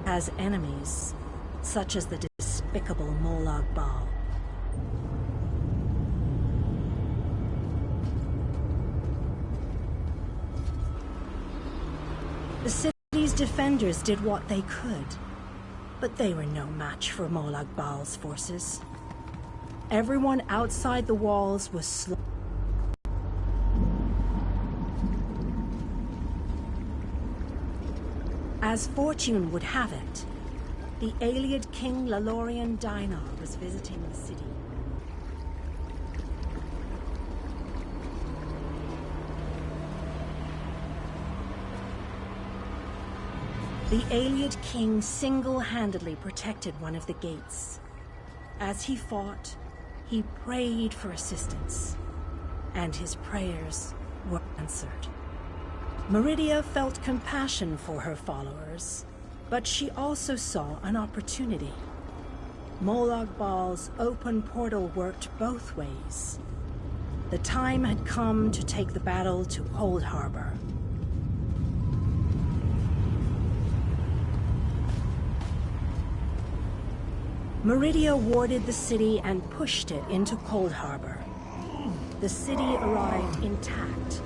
has enemies, such as the despicable Molag Bal. The city's defenders did what they could, but they were no match for Molag Bal's forces. Everyone outside the walls was slaughtered. As fortune would have it, the Ayleid king Lalorian Dinar was visiting the city. The Ayleid king single-handedly protected one of the gates. As he fought, he prayed for assistance, and his prayers were answered. Meridia felt compassion for her followers, but she also saw an opportunity. Molag Bal's open portal worked both ways. The time had come to take the battle to Cold Harbor. Meridia warded the city and pushed it into Cold Harbor. The city arrived intact,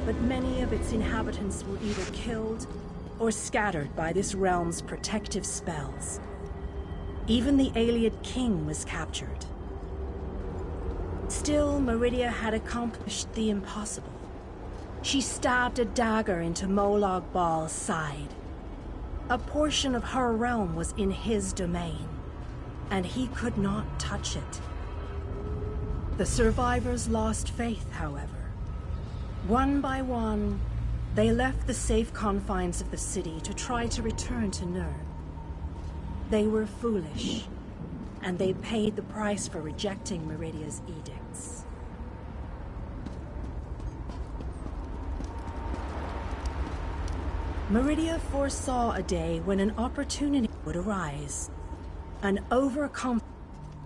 but many of its inhabitants were either killed or scattered by this realm's protective spells. Even the Ayleid king was captured. Still, Meridia had accomplished the impossible. She stabbed a dagger into Molag Bal's side. A portion of her realm was in his domain, and he could not touch it. The survivors lost faith, however. One by one, they left the safe confines of the city to try to return to Nirn. They were foolish, and they paid the price for rejecting Meridia's edicts. Meridia foresaw a day when an opportunity would arise. An overconfident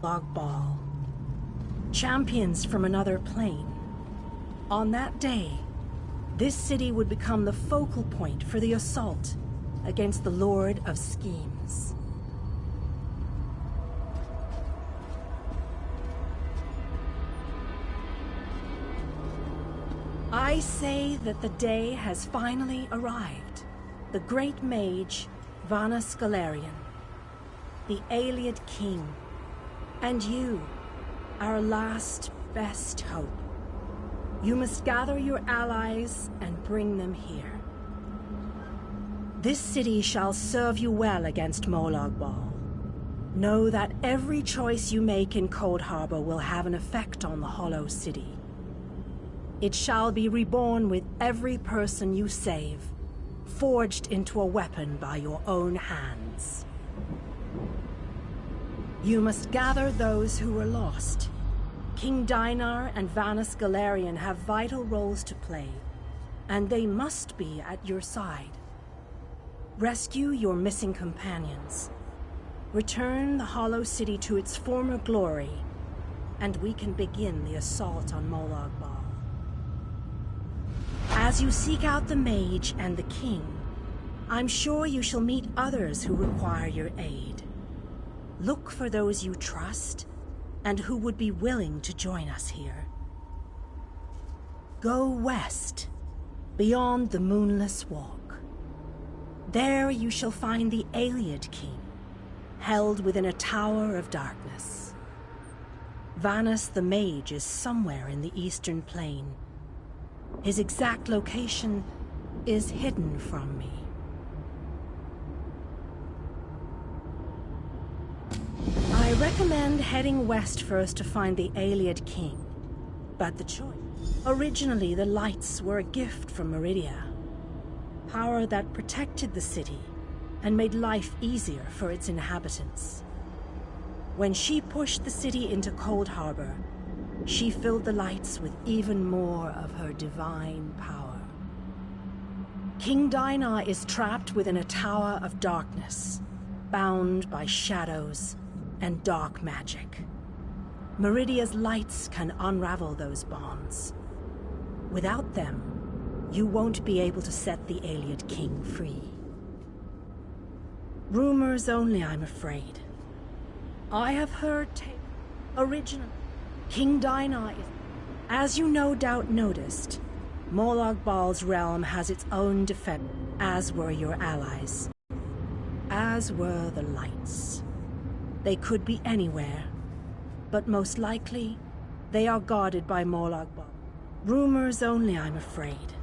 Molag Bal. Champions from another plane. On that day, this city would become the focal point for the assault against the Lord of Schemes. I say that the day has finally arrived. The great mage, Vanus Galarian, the Ayleid king, and you, our last best hope. You must gather your allies and bring them here. This city shall serve you well against Molag Bal. Know that every choice you make in Cold Harbor will have an effect on the Hollow City. It shall be reborn with every person you save, forged into a weapon by your own hands. You must gather those who were lost. King Dinar and Vanus Galarian have vital roles to play, and they must be at your side. Rescue your missing companions. Return the Hollow City to its former glory, and we can begin the assault on Molag Bal. As you seek out the mage and the king, I'm sure you shall meet others who require your aid. Look for those you trust and who would be willing to join us here. Go west, beyond the Moonless Walk. There you shall find the Ayleid king, held within a tower of darkness. Vanus the mage is somewhere in the eastern plain. His exact location is hidden from me. I recommend heading west first to find the Ayleid king, but the choice. Originally, the lights were a gift from Meridia, power that protected the city and made life easier for its inhabitants. When she pushed the city into Cold Harbor, she filled the lights with even more of her divine power. King Dinar is trapped within a tower of darkness, bound by shadows and dark magic. Meridia's lights can unravel those bonds. Without them, you won't be able to set the Ayleid king free. Rumors only, I'm afraid. I have heard original King Dinah is... As you no doubt noticed, Molag Bal's realm has its own defense, as were your allies. As were the lights. They could be anywhere, but most likely, they are guarded by Molag Bal. Rumors only, I'm afraid.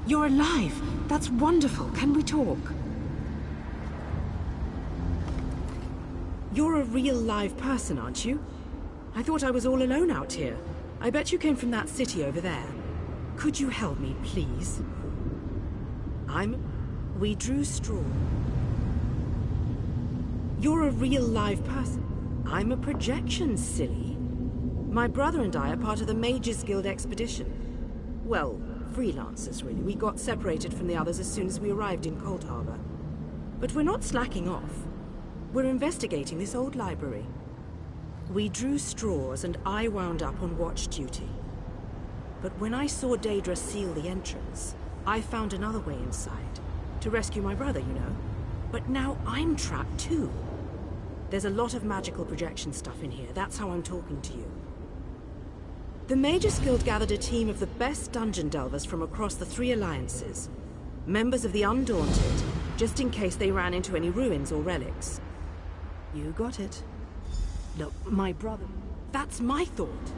You're alive! That's wonderful. Can we talk? You're a real live person, aren't you? I thought I was all alone out here. I bet you came from that city over there. Could you help me, please? We drew straw. You're a real live person. I'm a projection, silly. My brother and I are part of the Mages Guild expedition. Well, freelancers, really. We got separated from the others as soon as we arrived in Cold Harbor. But we're not slacking off. We're investigating this old library. We drew straws and I wound up on watch duty. But when I saw Daedra seal the entrance, I found another way inside. To rescue my brother, you know. But now I'm trapped too. There's a lot of magical projection stuff in here. That's how I'm talking to you. The Mages Guild gathered a team of the best dungeon delvers from across the 3 alliances. Members of the Undaunted, just in case they ran into any ruins or relics. You got it. Look, my brother... That's my thought.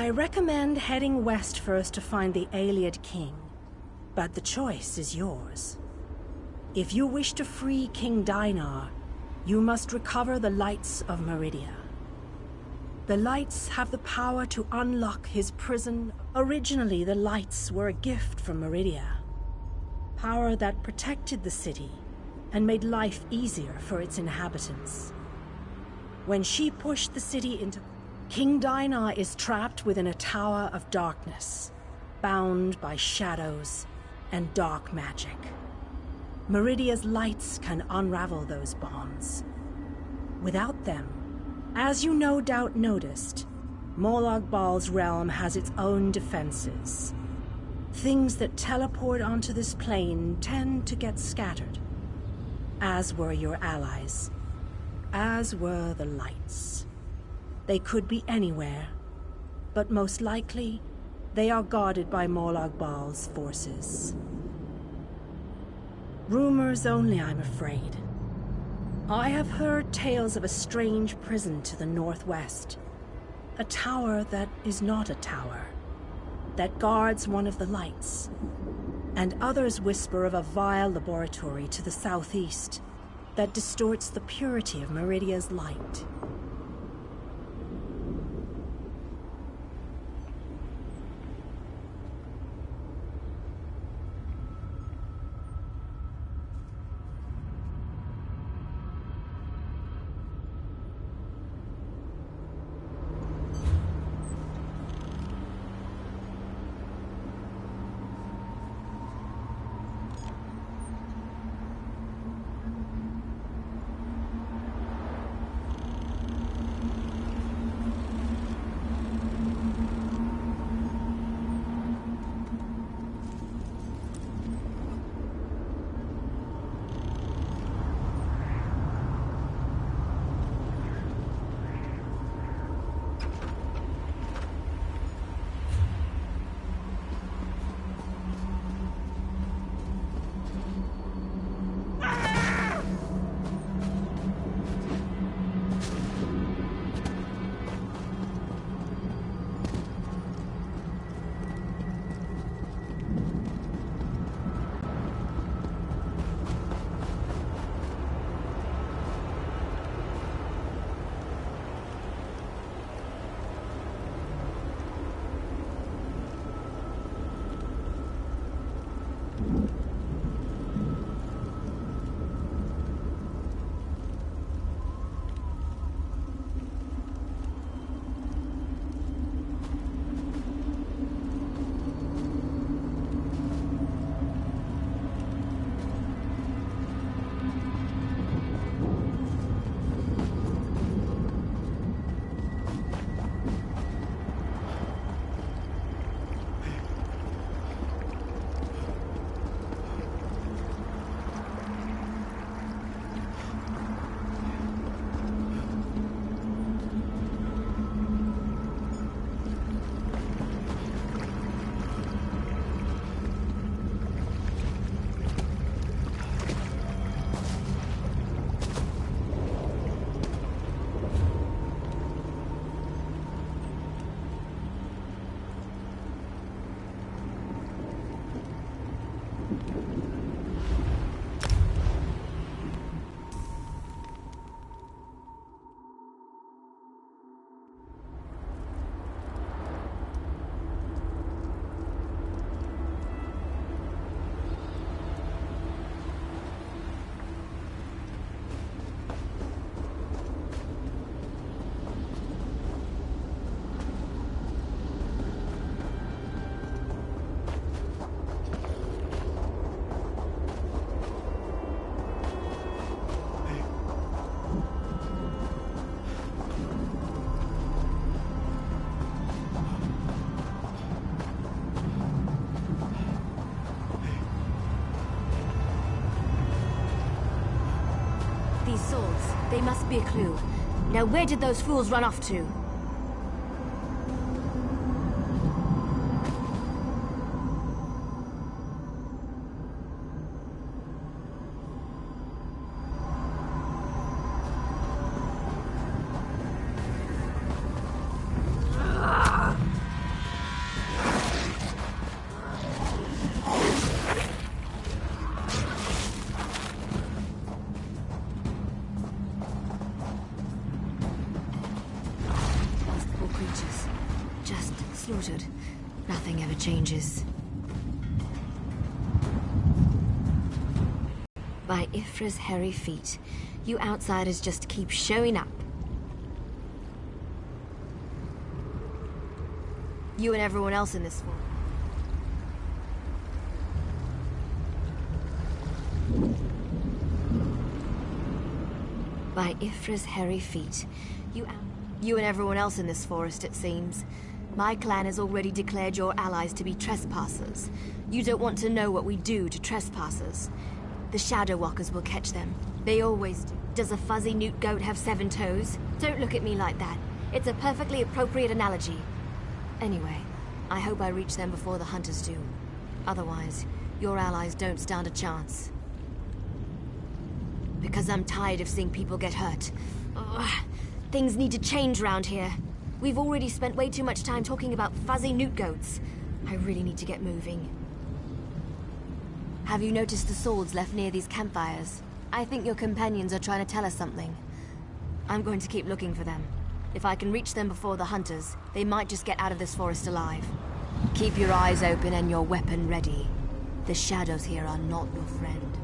I recommend heading west first to find the Ayleid king, but the choice is yours. If you wish to free King Dinar, you must recover the lights of Meridia. The lights have the power to unlock his prison. Originally, the lights were a gift from Meridia. Power that protected the city and made life easier for its inhabitants. When she pushed the city into... King Dinar is trapped within a tower of darkness, bound by shadows and dark magic. Meridia's lights can unravel those bonds. Without them, as you no doubt noticed, Molag Bal's realm has its own defenses. Things that teleport onto this plane tend to get scattered, as were your allies, as were the lights. They could be anywhere, but most likely, they are guarded by Molag Bal's forces. Rumors only, I'm afraid. I have heard tales of a strange prison to the northwest. A tower that is not a tower, that guards one of the lights. And others whisper of a vile laboratory to the southeast that distorts the purity of Meridia's light. These swords, they must be a clue. Now where did those fools run off to? slaughtered. Nothing ever changes. By Ifra's hairy feet, you outsiders just keep showing up. You and everyone else in this forest. By Ifra's hairy feet, you and everyone else in this forest, it seems. My clan has already declared your allies to be trespassers. You don't want to know what we do to trespassers. The Shadow Walkers will catch them. They always do. Does a fuzzy newt goat have 7 toes? Don't look at me like that. It's a perfectly appropriate analogy. Anyway, I hope I reach them before the hunters do. Otherwise, your allies don't stand a chance. Because I'm tired of seeing people get hurt. Ugh. Things need to change round here. We've already spent way too much time talking about fuzzy newt goats. I really need to get moving. Have you noticed the swords left near these campfires? I think your companions are trying to tell us something. I'm going to keep looking for them. If I can reach them before the hunters, they might just get out of this forest alive. Keep your eyes open and your weapon ready. The shadows here are not your friend.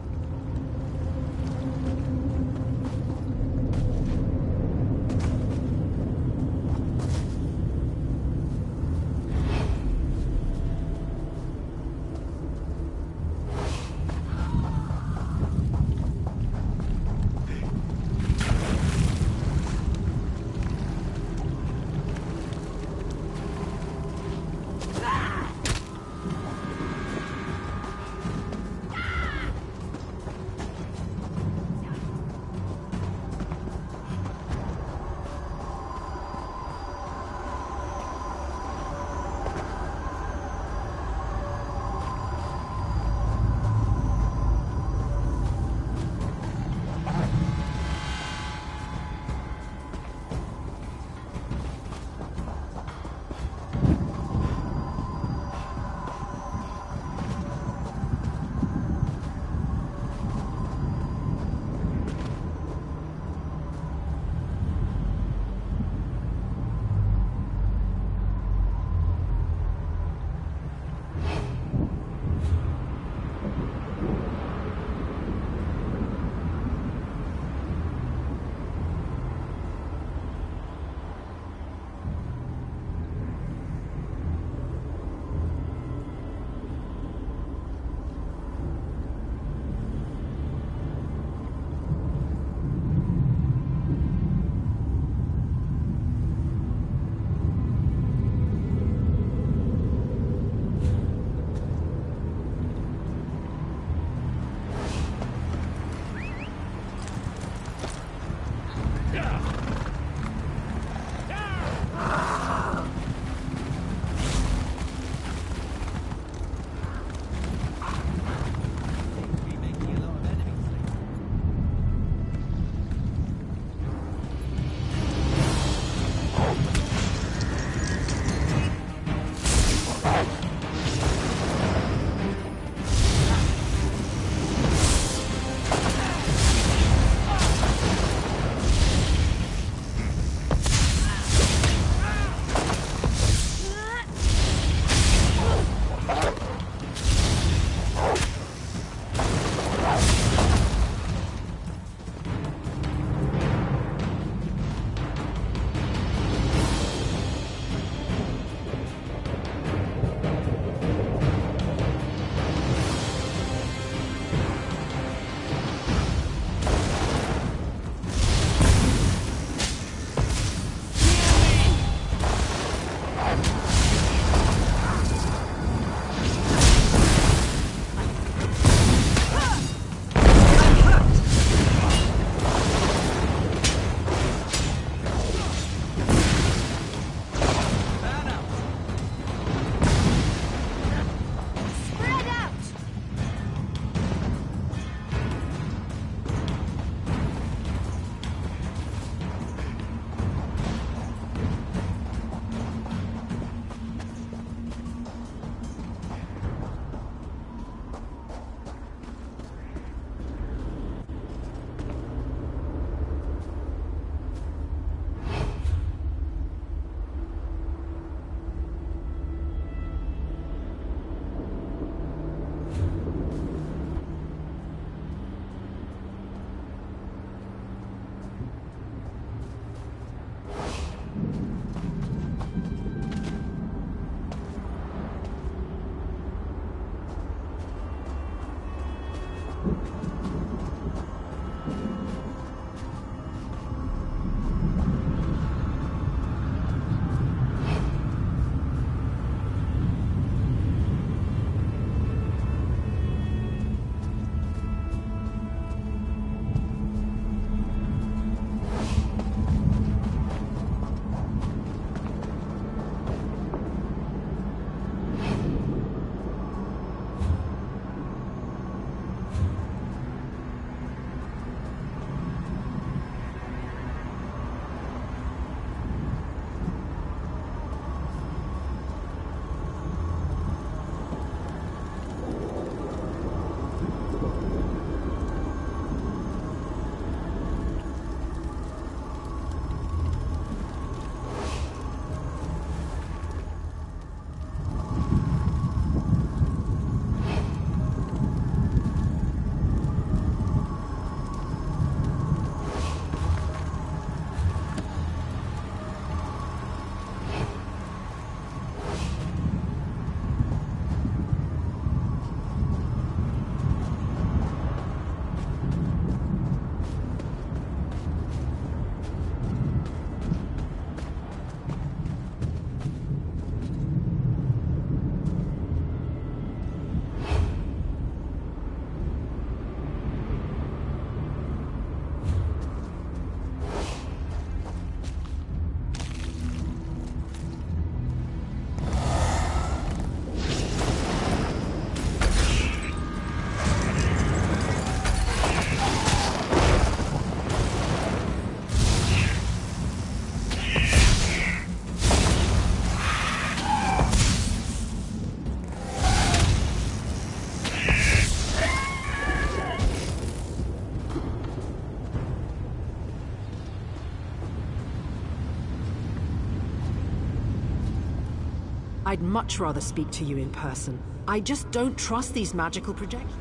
I'd much rather speak to you in person. I just don't trust these magical projections.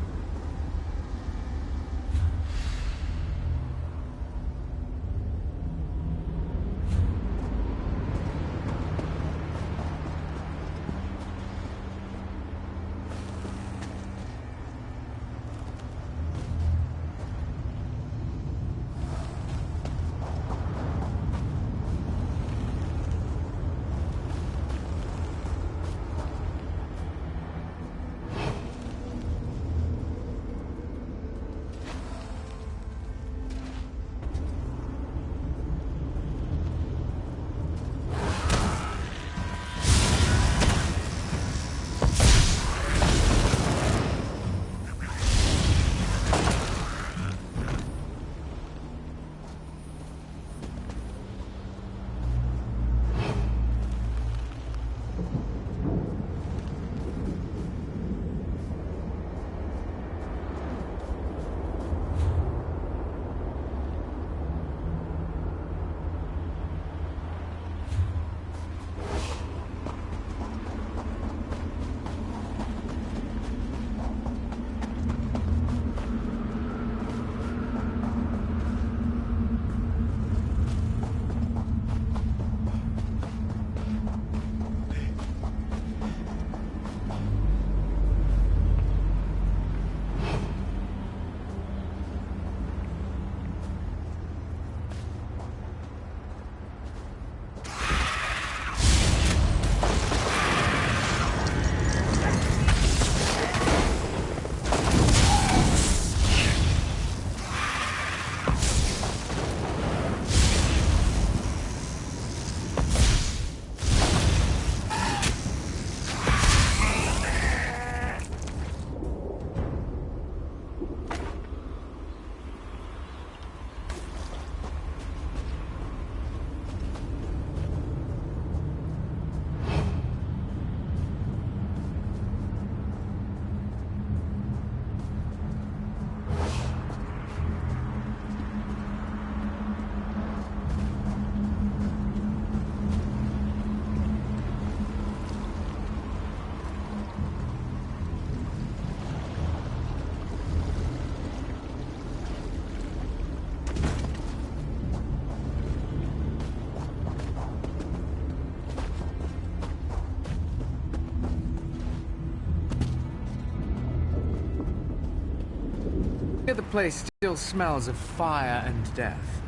The place still smells of fire and death.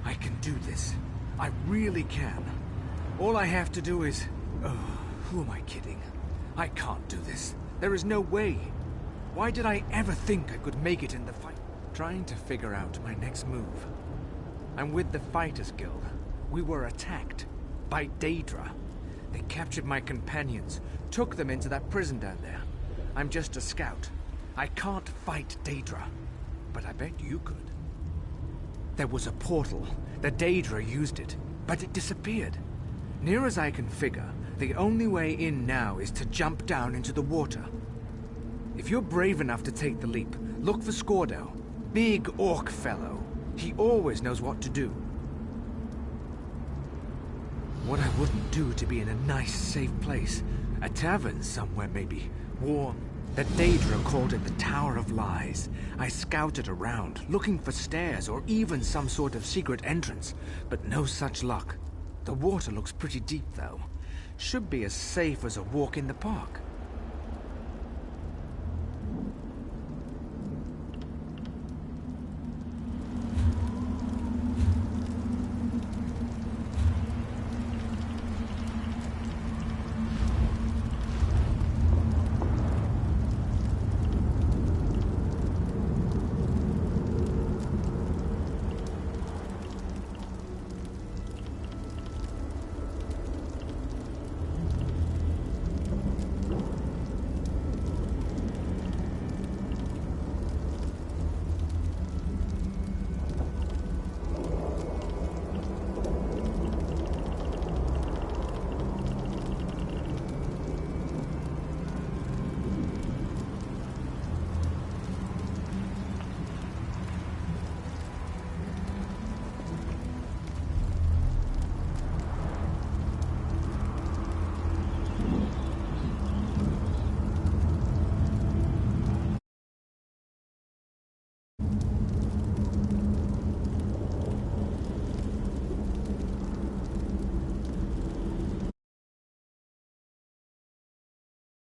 I can do this. I really can. All I have to do is... Oh, who am I kidding? I can't do this. There is no way. Why did I ever think I could make it in the fight? Trying to figure out my next move. I'm with the Fighters Guild. We were attacked by Daedra. They captured my companions, took them into that prison down there. I'm just a scout. I can't fight Daedra, but I bet you could. There was a portal. The Daedra used it, but it disappeared. Near as I can figure, the only way in now is to jump down into the water. If you're brave enough to take the leap, look for Scordo. Big orc fellow. He always knows what to do. What I wouldn't do to be in a nice, safe place. A tavern somewhere, maybe. Warm. The Daedra called it the Tower of Lies. I scouted around, looking for stairs or even some sort of secret entrance, but no such luck. The water looks pretty deep, though. Should be as safe as a walk in the park.